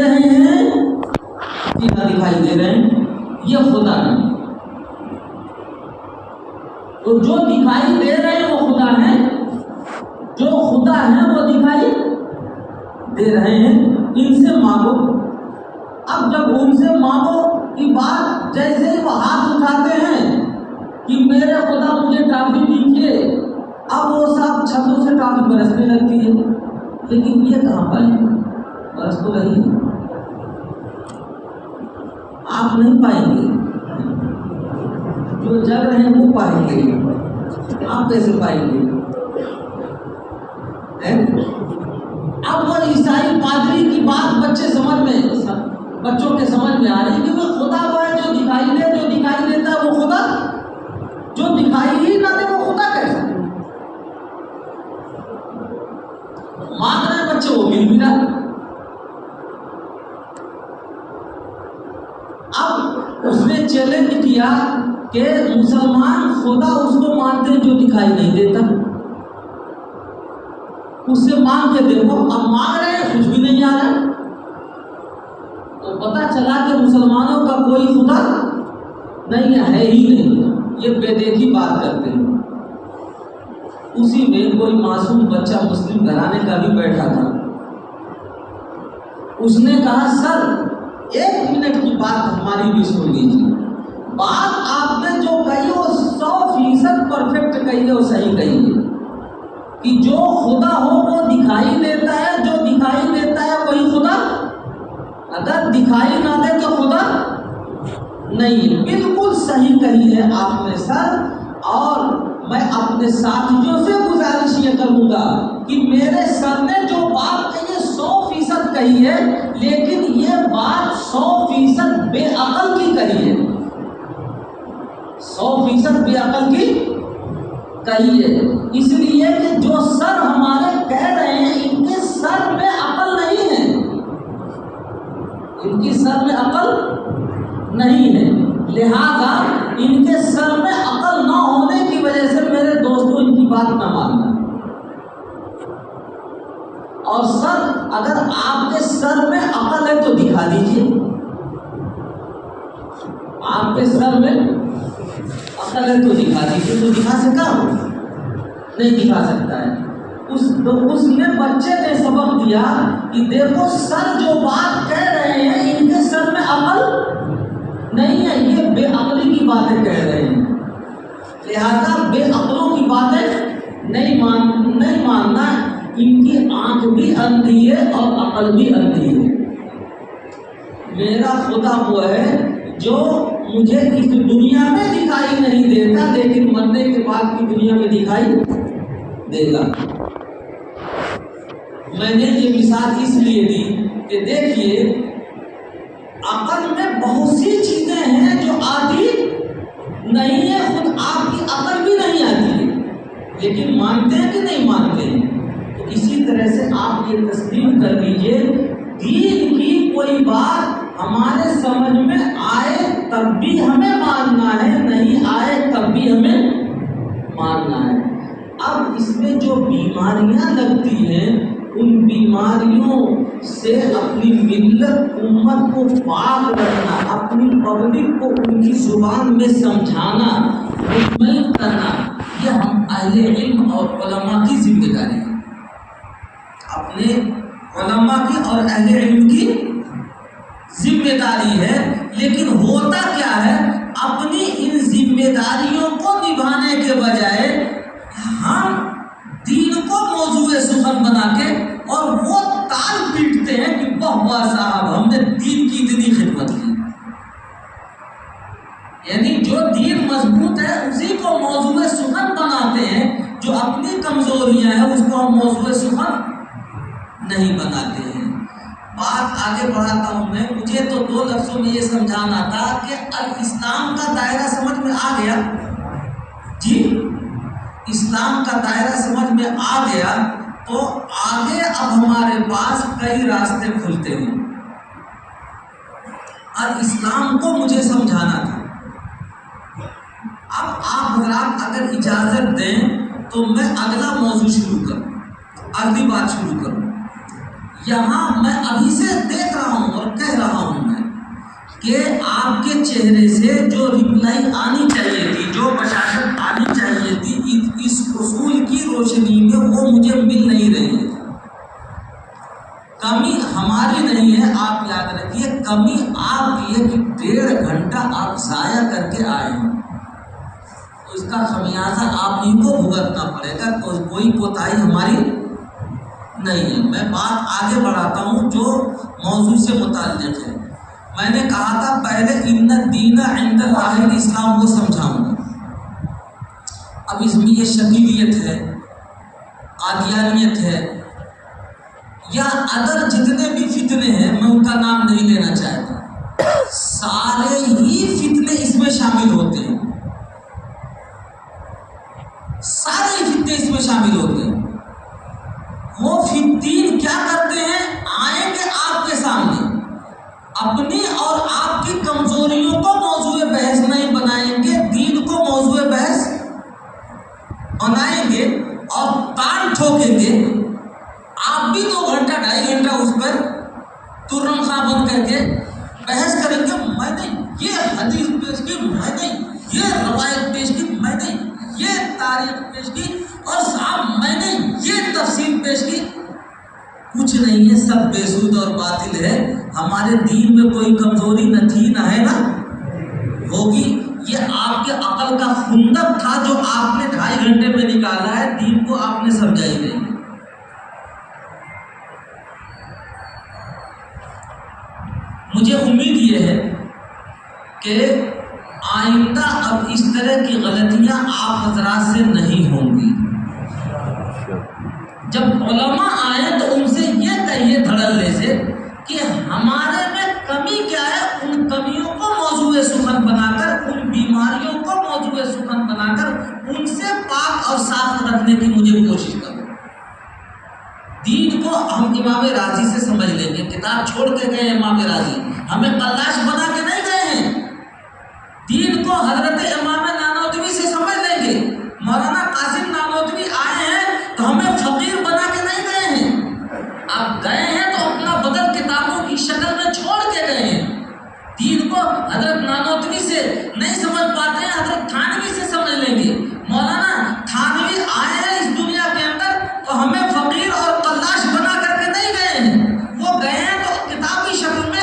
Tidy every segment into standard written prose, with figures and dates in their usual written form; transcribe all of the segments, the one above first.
رہے ہیں کیا دکھائی دے رہے ہیں؟ یہ خدا نہیں. تو جو دکھائی دے رہے ہیں وہ خدا ہیں، جو خدا ہیں وہ دکھائی دے رہے ہیں. ان سے مانگو. اب جب ان سے مانگو کی بات جیسے ہی وہ ہاتھ اٹھاتے ہیں کہ میرے خدا مجھے ٹافی دیجیے، اب وہ سب چھتوں سے ٹافی برسنے لگتی ہے. لیکن یہ کہاں پر برس تو رہی ہے، آپ نہیں پائیں گے. جو جگ رہے ہیں وہ پائیں گے، آپ کیسے پائیں گے؟ اب وہ عیسائی پادری کی بات بچوں کے سمجھ میں آ رہی ہے کہ وہ خدا وہ ہے جو دکھائی دے، جو دکھائی دیتا ہے وہ خدا، جو دکھائی ہی نہ دے وہ خدا کیسے؟ مانگ رہے ہیں بچے، وہ مل بھی رہا. اب اس نے چیلنج کیا کہ مسلمان خدا اس کو مانتے ہیں جو دکھائی نہیں دیتا، اس سے مانگ کے دیکھو. اب مانگ رہے ہیں کچھ بھی نہیں آ رہا. تو پتا چلا کہ مسلمانوں کا کوئی خدا نہیں ہے ہی نہیں، یہ بے دیکھی بات کرتے ہیں. اسی میں کوئی معصوم بچہ مسلم گھرانے کا بھی بیٹھا تھا. اس نے کہا سر 1 منٹ کی بات ہماری بھی سن لیجیے. بات آپ نے جو کہی وہ 100% پرفیکٹ کہی ہے، وہ صحیح کہی ہے کہ جو خدا ہو وہ دکھائی دیتا ہے، جو دکھائی دیتا ہے وہی خدا. اگر دکھائی نہ دے تو خدا نہیں. بالکل صحیح کہی ہے آپ نے سر. اور میں اپنے ساتھیوں سے گزارش یہ کروں گا کہ میرے سر نے جو بات کہی ہے 100% کہی ہے، لیکن یہ بات 100% بے عقل کی کہی ہے، 100% بے عقل کی کہی ہے. اس لیے کہ جو سر ہمارے کہہ رہے ہیں ان کے سر میں عقل نہیں ہے، ان کی سر میں عقل نہیں ہے. لہذا ان کے سر میں عقل نہ ہونے کی وجہ سے میرے دوستوں ان کی بات نہ ماننا. اور سر اگر آپ کے سر میں عقل ہے تو دکھا دیجیے. آپ کے سر میں عقل ہے تو دکھا دیجیے. تو دکھا سکتا ہوں؟ نہیں دکھا سکتا ہے. اس نے بچے نے سبق دیا کہ دیکھو سر جو بات کہہ رہے ہیں ان کے سر میں عقل نہیں ہے، یہ بے عقلی کی باتیں کہہ رہے ہیں. لہذا بے عقلوں کی باتیں نہیں ماننا. ان کی آنکھ بھی اندھی ہے اور عقل بھی اندھی ہے. میرا خدا وہ ہے جو مجھے اس دنیا میں دکھائی نہیں دیتا، لیکن مرنے کے بعد کی دنیا میں دکھائی دے گا. میں نے یہ مثال اس لیے دی کہ دیکھیے عقل میں بہت سی چیزیں ہیں جو آتی نہیں ہے، خود آپ کی عقل بھی نہیں آتی ہے، لیکن مانتے ہیں کہ نہیں مانتے ہیں. تو اسی طرح سے آپ یہ تسلیم کر لیجئے دین کی کوئی بات ہمارے سمجھ میں آئے تب بھی ہمیں ماننا ہے، نہیں آئے تب بھی ہمیں ماننا ہے. اب اس میں جو بیماریاں لگتی ہیں ان بیماریوں سے اپنی ملت امت کو پاک رکھنا، اپنی پبلک کو ان کی زبان میں سمجھانا، مطمئن کرنا، یہ ہم اہل علم اور علماء کی ذمہ داری ہے. اپنے علماء کی اور اہل علم کی ذمہ داری ہے. لیکن ہوتا کیا ہے، اپنی ان ذمہ داریوں کو نبھانے کے بجائے ہم دین کو موضوع سخن بنا کے اور وہ تال پیٹتے ہیں کہ واہ صاحب ہم نے دین کی اتنی خدمت کی. یعنی جو دین مضبوط ہے اسی کو موضوع سخن بناتے ہیں، جو اپنی کمزوریاں ہیں اس کو ہم موضوع سخن نہیں بناتے ہیں. بات آگے بڑھاتا ہوں میں. مجھے تو 2 لفظوں میں یہ سمجھانا تھا کہ اسلام کا دائرہ سمجھ میں آ گیا. جی اسلام کا دائرہ سمجھ میں آ گیا تو آگے اب ہمارے پاس کئی راستے کھلتے ہیں. اور اسلام کو مجھے سمجھانا تھا. اب آپ حضرات اگر اجازت دیں تو میں اگلا موضوع شروع کروں، اگلی بات شروع کروں. یہاں میں ابھی سے دیکھ رہا ہوں چہرے سے جو رپلائی آنی چاہیے تھی، جو بشاشت آنی چاہیے تھی، اس اصول کی روشنی میں وہ مجھے مل نہیں رہی ہے۔ کمی ہماری نہیں ہے، آپ یاد رکھیے، کمی آپ کی ہے کہ 1.5 گھنٹہ آپ ضائع کر کے آئے ہیں، تو اس کا خمیازہ آپ ہی کو بھگتنا پڑے گا، کوئی کوتاہی ہماری نہیں ہے۔ میں بات آگے بڑھاتا ہوں جو موضوع سے متعلق ہے۔ میں نے کہا تھا پہلے ان الدین عند اللہ الاسلام کو سمجھاؤں گا۔ اب اس میں یہ شکیلیت ہے، قادیانیت ہے، یا ادر جتنے بھی فتنے ہیں، میں ان کا نام نہیں لینا چاہتا، سارے ہی فتنے اس میں شامل ہوتے ہیں، سارے ہی فتنے اس میں شامل ہوتے ہیں۔ وہ فتین کیا کرتے ہیں؟ آئیں گے آپ کے سامنے، اپنی اور آپ کی کمزوریوں کو موضوع بحث نہیں بنائیں گے، دین کو موضوع بحث بنائیں گے اور کان ٹھوکیں گے۔ آپ بھی 2 گھنٹہ 2.5 گھنٹہ اس پر ترم خواہ بن کر کے بحث کریں گے، میں نے یہ حدیث پیش کی، میں نے یہ روایت پیش کی، میں نے یہ تاریخ پیش کی، اور صاحب میں نے یہ تفسیر پیش کی۔ کچھ نہیں ہے، سب بے سود اور باطل ہے۔ ہمارے دین میں کوئی کمزوری نہ تھی، نہ ہے، نہ ہوگی۔ یہ آپ کے عقل کا خندق تھا جو آپ نے 2.5 گھنٹے میں نکالا ہے، دین کو آپ نے سمجھا ہی نہیں۔ مجھے امید یہ ہے کہ آئندہ اب اس طرح کی غلطیاں آپ حضرات سے نہیں ہوں گی۔ جب علماء آئے تو ان سے یہ کہیے دھڑلے سے کہ ہمارے میں کمی کیا ہے، ان کمیوں کو موضوع سخن بنا کر، ان بیماریوں کو موضوع سخن بنا کر ان سے پاک اور صاف رکھنے کی مجھے کوشش کرو۔ دین کو ہم امام راضی سے سمجھ لیں گے، کتاب چھوڑ کے گئے امام راضی، ہمیں قلاش بنا کے نہیں گئے ہیں۔ دین کو حضرت امام نانوتوی سے سمجھ لیں گے، مولانا قاسم نانوتوی آئے ہیں تو ہمیں فقیر بنا کے نہیں گئے ہیں۔ آپ گئے ہیں تو اپنا بدل کتابوں کی شکل میں چھوڑ کے گئے ہیں۔ دین کو حضرت نانوتوی سے نہیں سمجھ پاتے ہیں، حضرت تھانوی سے سمجھ لیں گے۔ مولانا تھانوی آئے ہیں اس دنیا کے اندر تو ہمیں فقیر اور قلاش بنا کر کے نہیں گئے ہیں، وہ گئے ہیں تو کتابی شکل میں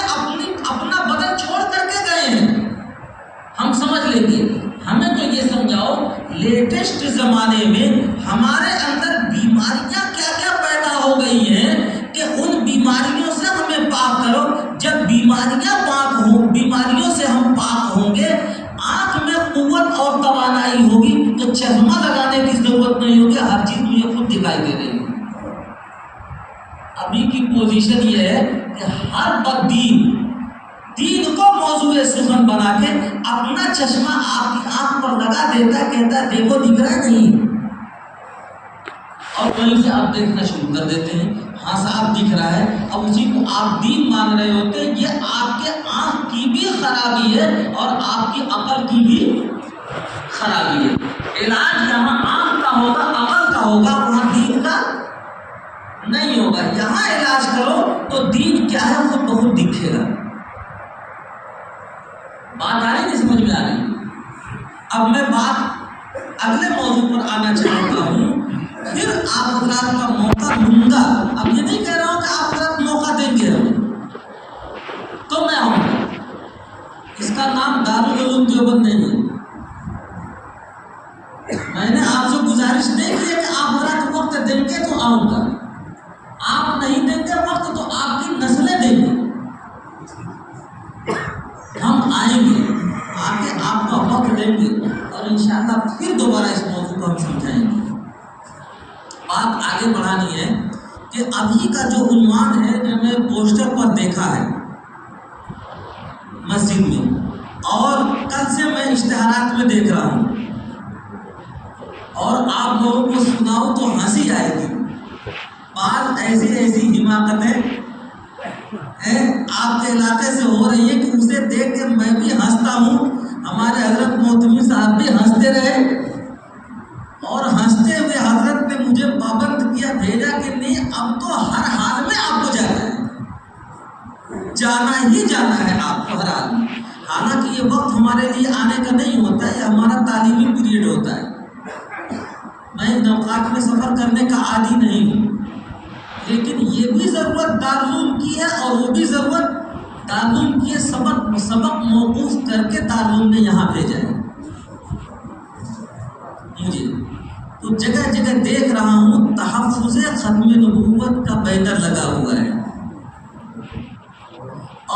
اپنا بدل چھوڑ کر کے گئے ہیں۔ ہم سمجھ لیں گے۔ ہمیں تو یہ سمجھاؤ لیٹسٹ زمانے میں ہمارے اندر بیماریاں کیا کیا پیدا ہو گئی ہیں کہ ان بیماریوں سے ہمیں پاک کرو۔ جب بیماریاں پاک ہوں، بیماریوں سے ہم پاک ہوں گے، آنکھ میں قوت اور توانائی ہوگی تو چشمہ لگانے کی ضرورت نہیں ہوگی، ہر چیز مجھے خود دکھائی دے رہی ہے۔ ابھی کی پوزیشن یہ ہے کہ ہر بدین دین کو موضوع سخن بنا کے اپنا چشمہ آپ کی آنکھ پر لگا دیتا ہے، کہتا ہے دیکھو دکھ رہا ہے نہیں، اور وہیں سے آپ دیکھنا شروع کر دیتے ہیں، ہاں صاحب دکھ رہا ہے، اب اسی کو آپ دین مان رہے ہوتے ہیں۔ یہ آپ کے آنکھ کی بھی خرابی ہے اور آپ کی عقل کی بھی خرابی ہے۔ علاج یہاں آنکھ کا ہوگا، عقل کا ہوگا، وہاں دین کا نہیں ہوگا۔ یہاں علاج کرو تو دین کیا ہے خود بخود دکھے گا۔ بات آ رہی نہیں سمجھ میں آ رہی؟ اب میں بات اگلے موضوع پر آنا چاہتا ہوں، پھر آپ حضرات کا موقع دوں گا۔ اب یہ نہیں کہہ رہا ہوں کہ آپ حضرات موقع دیں گے تو میں آؤں گا، اس کا نام دارالعلوم دیوبند نہیں ہے۔ میں نے آپ سے گزارش نہیں کی کہ آپ حضرات وقت دیں گے تو آؤں گا، آپ نہیں دیں گے وقت تو آپ کی نسلیں دیں گے۔ ہم آئیں گے، آگے آپ کا وقت دیں گے اور انشاءاللہ پھر دوبارہ اس موضوع کو ہم سمجھائیں گے۔ بات آگے بڑھانی ہے کہ ابھی کا جو عنوان ہے جو میں پوسٹر پر دیکھا ہے مسجد میں، اور کل سے میں اشتہارات میں دیکھ رہا ہوں، اور آپ لوگوں کو سناؤ تو ہنسی آئے گی۔ بعض ایسی حماقتیں آپ کے علاقے سے ہو رہی ہے کہ اسے دیکھ کے میں بھی ہنستا ہوں۔ ہمارے حضرت محتمی صاحب بھی ہنستے رہے، اور ہنستے ہوئے حضرت نے مجھے پابند کیا، بھیجا کہ نہیں اب تو ہر حال میں آپ کو جانا ہے، جانا ہی جانا ہے آپ کو ہر حال میں۔ حالانکہ یہ وقت ہمارے لیے آنے کا نہیں ہوتا ہے، یہ ہمارا تعلیمی پیریڈ ہوتا ہے۔ میں ان اوقات میں سفر کرنے کا عادی نہیں ہوں، لیکن یہ بھی ضرورت دارالعلوم کی ہے اور وہ بھی ضرورت دارالعلوم کی ہے، سبق موقوف کر کے دارالعلوم نے یہاں بھیجا ہے مجھے۔ تو جگہ جگہ دیکھ رہا ہوں تحفظ ختم نبوت کا بینر لگا ہوا ہے،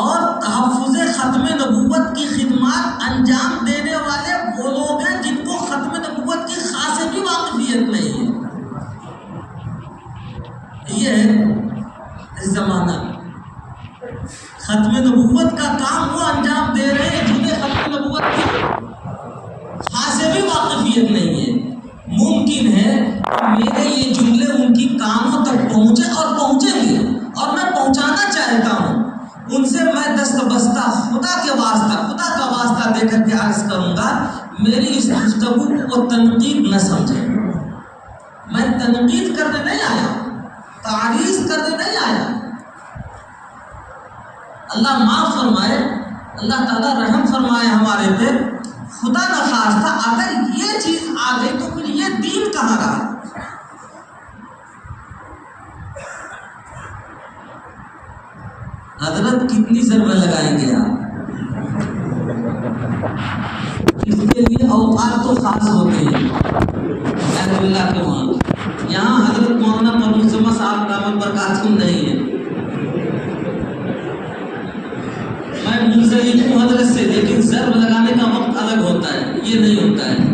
اور تحفظ ختم نبوت کی خدمات انجام دینے والے وہ لوگ ہیں جن کو ختم نبوت کی خاص بھی واقفیت نہیں ہے۔ یہ ہے زمانہ، ختم نبوت کا کام وہ انجام دے رہے ہیں جنہیں ختم نبوت کی خاص بھی واقفیت نہیں ہے۔ ممکن ہے کہ میرے یہ جملے ان کی کانوں تک پہنچے اور پہنچیں گے، اور میں پہنچانا چاہتا ہوں ان سے۔ میں دست بستہ خدا کا واسطہ دے کر کے عرض کروں گا، میری اس گفتگو کو تنقید نہ سمجھیں۔ میں تنقید کرنے نہیں آیا، تعریض کرنے نہیں آیا۔ اللہ معاف فرمائے، اللہ تعالیٰ رحم فرمائے ہمارے پہ۔ خدا نخواستہ اگر یہ چیز آ گئی تو پھر یہ دین کہاں رہا؟ حضرت کتنی ضربیں لگائیں گے آپ؟ اس کے لیے اوقات تو خاص ہوتے ہیں اللہ کے وہاں۔ یہاں حضرت مولانا پروسما صاحب دامت برکاتہم نہیں ہے، میں منسلک ہوں حضرت سے، لیکن ضرب لگانے کا وقت الگ ہوتا ہے، یہ نہیں ہوتا ہے۔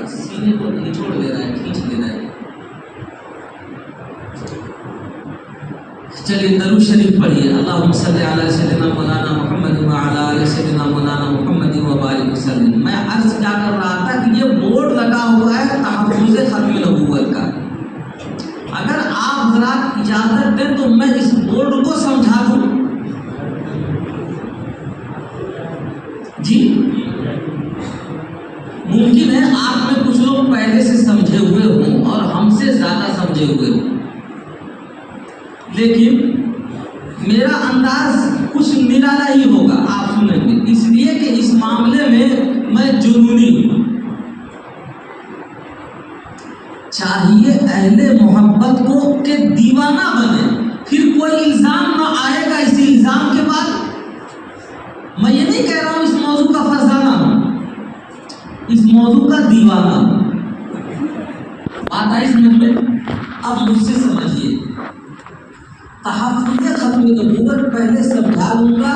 سینے کو نچوڑ لے رہا ہے، کھینچ لے رہا ہے۔ چلیے درود شریف پڑھیے، اللہم صلی علی سیدنا مولانا محمد وعلی آل سیدنا مولانا محمد وبارک وسلم۔ میں عرض کیا کر رہا تھا کہ یہ بورڈ لگا ہوا ہے تحفظ ختم نبوت کا۔ اگر آپ حضرات اجازت دیں تو میں اس بورڈ کو سمجھا دوں۔ جی ممکن ہے آپ میں کچھ لوگ پہلے سے سمجھے ہوئے ہوں اور ہم سے زیادہ سمجھے ہوئے ہوں، لیکن میرا انداز کچھ نرالا ہی ہوگا، آپ سنیں گے، اس لیے کہ اس معاملے میں جنونی ہوں۔ چاہیے اہل محبت کو کہ دیوانہ بنے، پھر کوئی الزام نہ آئے گا اس الزام کے بعد۔ میں یہ نہیں کہہ رہا ہوں اس موضوع کا فرزانہ ہوں، اس موضوع کا دیوانہ بات آئی سمجھ میں؟ اب مجھ سے سمجھیے، تحفظ ختم نبوت پہلے سمجھا لوں گا